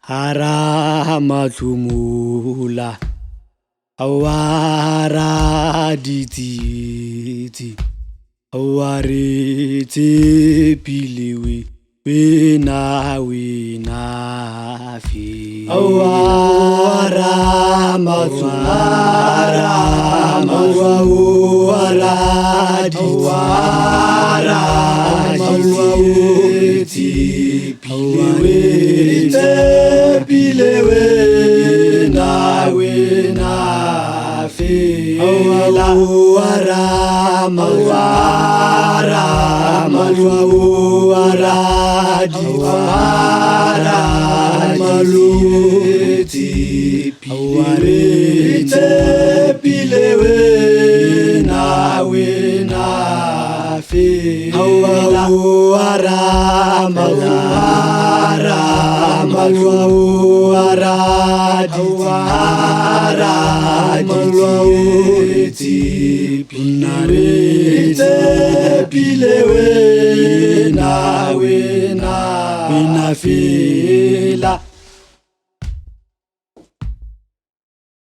Hara matlumula awara dititi aware te pilewe wena fi awara matlumara awara dititi pilewe bilewe na fi awara maluti bilewe na fi awara maluti bilewe na fi la